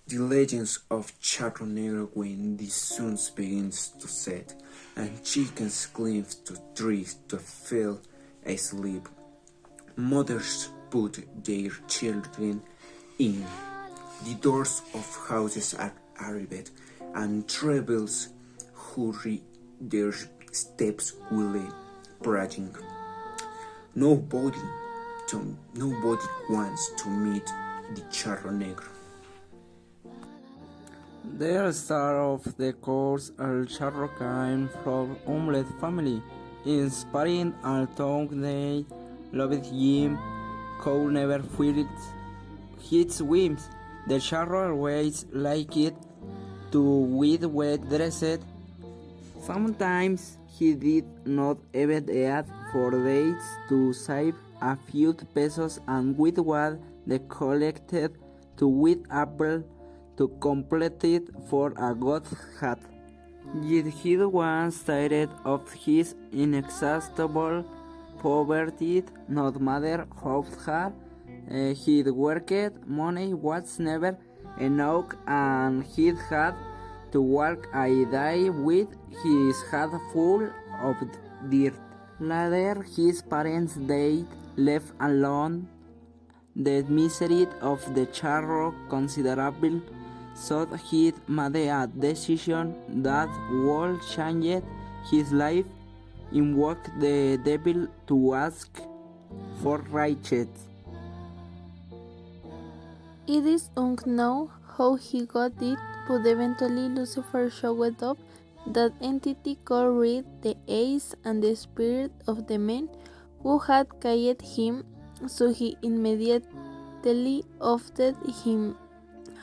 The legends of Charro Negro when the sun begins to set, and chickens climb to trees to fall asleep. Mothers put their children in. The doors of houses are arrived, and travelers hurry their steps will praying. Nobody, nobody wants to meet the Charro Negro. The star of the course El Charro came from Omelette family, inspiring although they loved him, could never feel his whims. The Charro always liked to with wet dressed. Sometimes he did not even eat for days to save a few pesos, and with what they collected to with apple to complete it for a good hat. Yet he was tired of his inexhaustible poverty, no matter how hard he worked. Money was never enough, and he had to walk a day with his head full of dirt. Later, his parents died, left alone. The misery of the Charro considerable, so he made a decision that would change his life. Invoked the devil to ask for riches. It is unknown how he got it, but eventually Lucifer showed up. That entity could read the eyes and the spirit of the man who had killed him, so he immediately offered him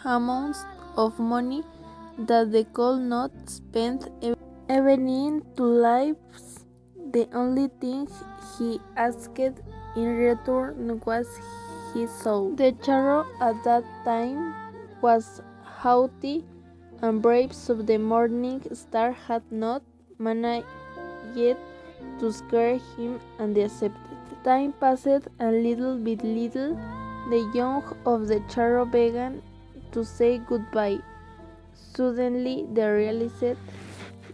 amounts of money that they could not spend even in 2 lives. The only thing he asked in return was his soul. The Charro at that time was haughty and brave, so the morning star had not managed yet to scare him, and they accepted. Time passed, and little by little, the young of the Charro began to say goodbye. Suddenly they realized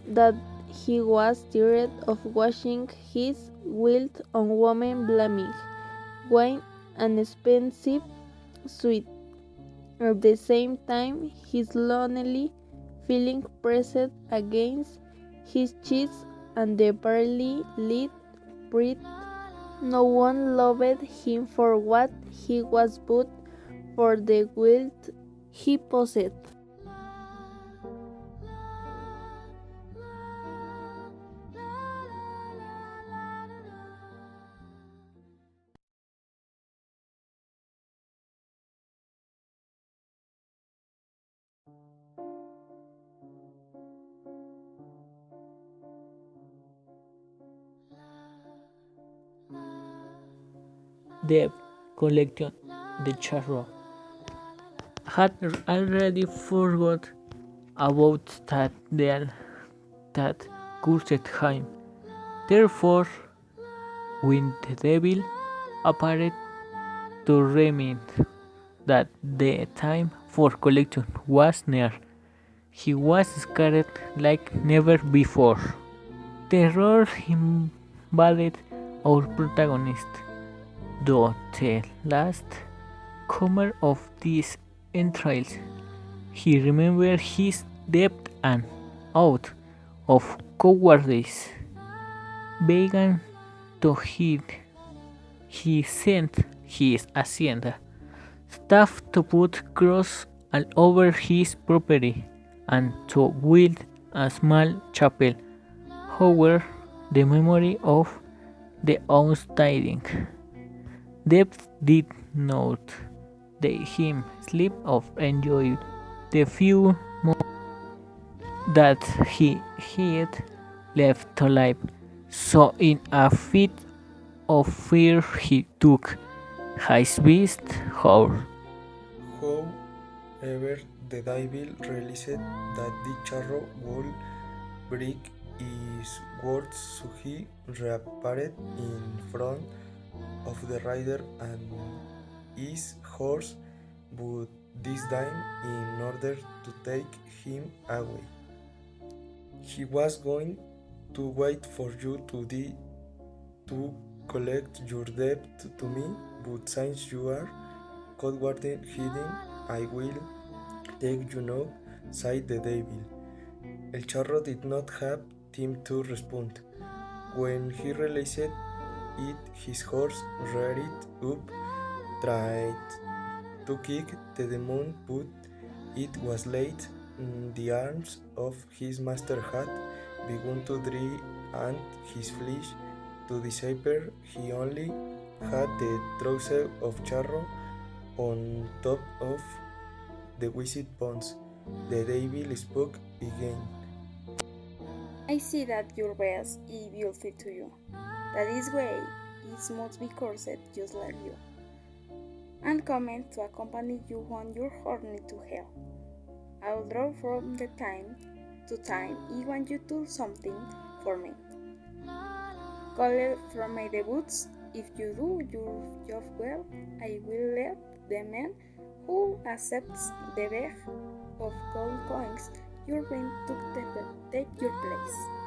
that he was tired of watching his wild on woman blaming wine and expensive sweet. At the same time, his lonely feeling pressed against his chest, and the barely lit breath. No one loved him for what he was, but for the wealth he possessed. Debt collection. The Charro had already forgot about that deal that cursed him. Therefore, when the devil appeared to remind that the time for collection was near, he was scared like never before. Terror invaded our protagonist, though the last comer of these entrails, he remembered his debt and, out of cowardice, began to hide. He sent his hacienda staff to put cross all over his property and to build a small chapel, over the memory of the outstanding. Depth did not let him sleep or enjoy the few moments that he had left alive, so in a fit of fear he took his best hour. However, the devil realized that the Charro would break his words, so he reappeared in front of the rider and his horse, but this time in order to take him away. He was going to wait for you to collect your debt to me, but since you are cowardly hidden, I will take you now, said the devil. El charro did not have time to respond. When he realized it, his horse reared up, tried to kick the demon, but it was late. The arms of his master had begun to dry and his flesh to disappear. He only had the trouser of Charro on top of the withered bones. The devil spoke again. I see that your best is beautiful to you. That is way it must be cursed just like you, and coming to accompany you on your journey to hell. I will draw from the time to time I want you to do something for me. Call from my debuts. If you do your job well, I will let the man who accepts the bag of gold coins you bring to take your place.